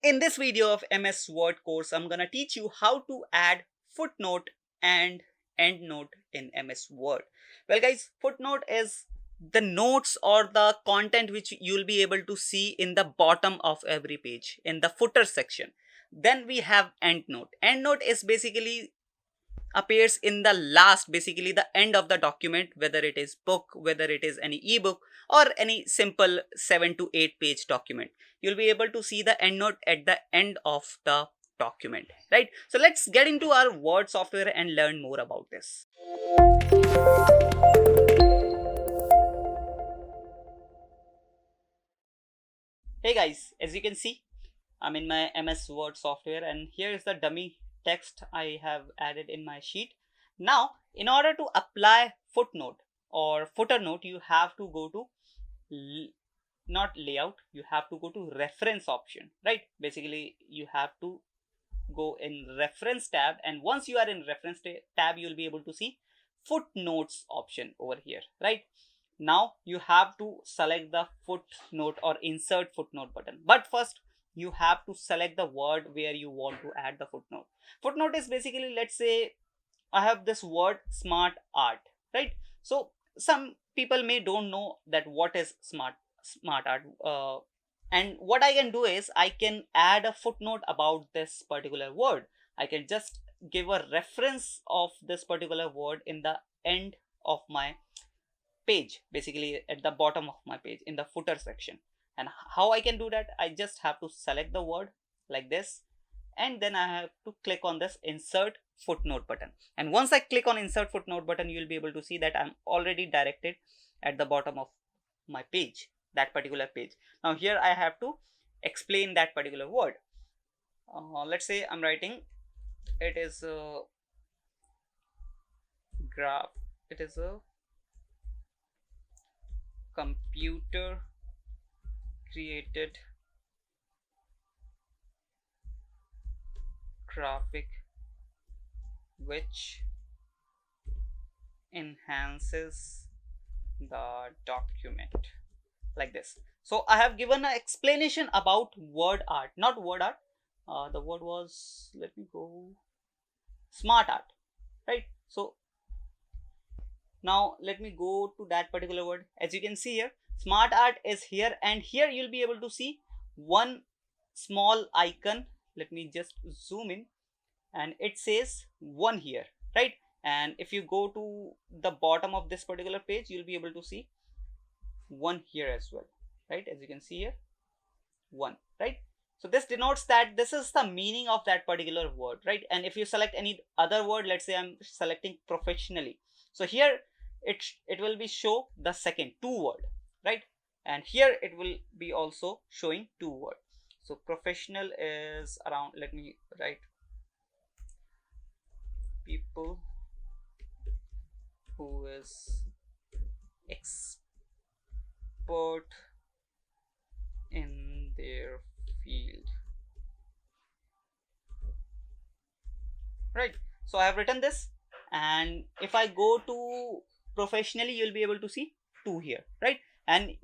In this video of MS Word course, I'm gonna teach you how to add footnote and endnote in MS Word. Well guys, footnote is the notes or the content which you'll be able to see in the bottom of every page in the footer section. Then we have endnote. Endnote is basically appears in the last, basically the end of the document, whether it is book, whether it is any ebook or any simple 7 to 8 page document. You'll be able to see the endnote at the end of the document, right? So let's get into our Word software and learn more about this. Hey guys, as you can see, I'm in my MS Word software and here is the dummy text I have added in my sheet. Now, in order to apply footnote or footer note, you have to go to not layout, you have to go to reference option, right? Basically, you have to go in reference tab, and once you are in reference tab, you'll be able to see footnotes option over here, right? Now you have to select the footnote or insert footnote button, but first you have to select the word where you want to add the footnote. Footnote is basically, let's say I have this word smart art, right? So some people may don't know that what is smart art, and what I can do is I can add a footnote about this particular word. I can just give a reference of this particular word in the end of my page, basically at the bottom of my page in the footer section. And how I can do that, I just have to select the word like this, and then I have to click on this insert footnote button. And once I click on insert footnote button, you will be able to see that I'm already directed at the bottom of my page, that particular page. Now here I have to explain that particular word. Let's say I'm writing, it is a graph, it is a computer created graphic which enhances the document, like this. So I have given an explanation about word art, not word art, the word was, let me go, smart art, right? So now let me go to that particular word. As you can see here, smart art is here, and here you'll be able to see one small icon. Let me just zoom in, and it says one here, right? And if you go to the bottom of this particular page, you'll be able to see one here as well, right? As you can see here, one, right? So this denotes that this is the meaning of that particular word, right? And if you select any other word, let's say I'm selecting professionally, so here it will be show the second two word, right? And here it will be also showing two word. So professional is around, let me write, people who is expert in their field, right? So I have written this, and if I go to professionally, you'll be able to see two here, right? And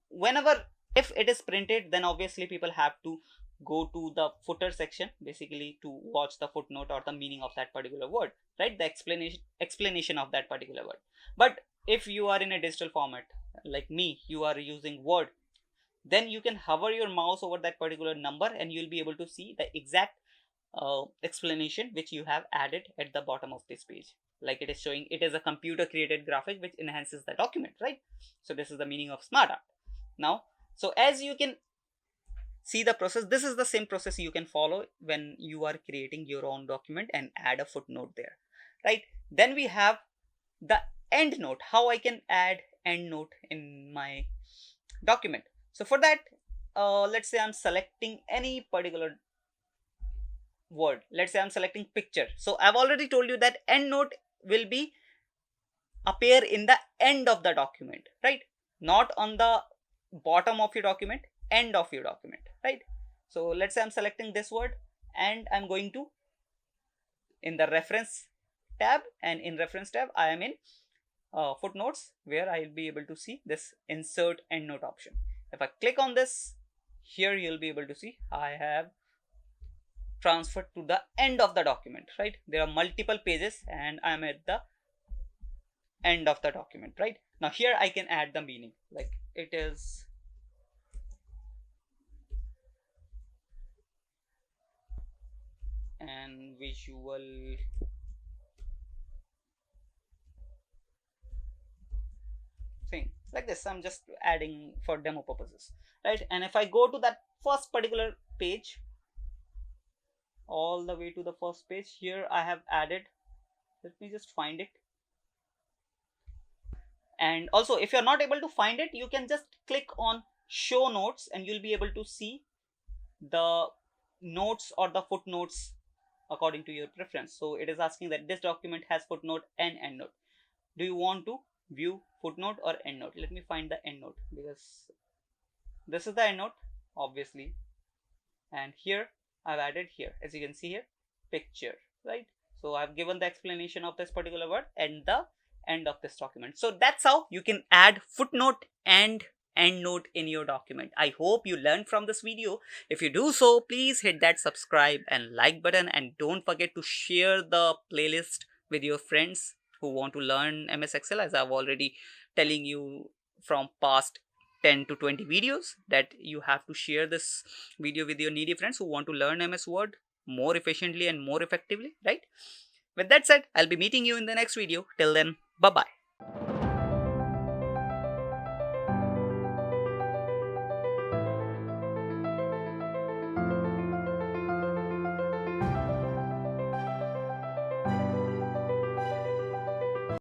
whenever, if it is printed, then obviously people have to go to the footer section, basically to watch the footnote or the meaning of that particular word, right? The explanation of that particular word. But if you are in a digital format like me, you are using Word, then you can hover your mouse over that particular number and you'll be able to see the exact explanation which you have added at the bottom of this page. Like it is showing, it is a computer created graphic which enhances the document, right? So this is the meaning of smart art. Now, so as you can see the process, this is the same process you can follow when you are creating your own document and add a footnote there, right? Then we have the end note, how I can add end note in my document. So for that, let's say I'm selecting any particular word. Let's say I'm selecting picture. So I've already told you that end note will be appear in the end of the document, right? Not on the bottom of your document, end of your document, right? So let's say I'm selecting this word and I'm going to in the reference tab, and in reference tab I am in footnotes, where I'll be able to see this insert endnote option. If I click on this, here you'll be able to see I have transferred to the end of the document, right? There are multiple pages and I'm at the end of the document, right? Now here I can add the meaning, like it is an visual thing, like this. I'm just adding for demo purposes, right? And if I go to that first particular page, all the way to the first page, here I have added, let me just find it. And also, if you're not able to find it, you can just click on show notes and you'll be able to see the notes or the footnotes according to your preference. So it is asking that this document has footnote and endnote. Do you want to view footnote or endnote? Let me find the endnote, because this is the endnote obviously, and here I've added, here as you can see here, picture, right? So I've given the explanation of this particular word and the end of this document. So that's how you can add footnote and endnote in your document. I hope you learned from this video. If you do so, please hit that subscribe and like button, and don't forget to share the playlist with your friends who want to learn MS Excel, as I've already telling you from past 10 to 20 videos that you have to share this video with your needy friends who want to learn MS Word more efficiently and more effectively, right? With that said, I'll be meeting you in the next video. Till then, bye bye.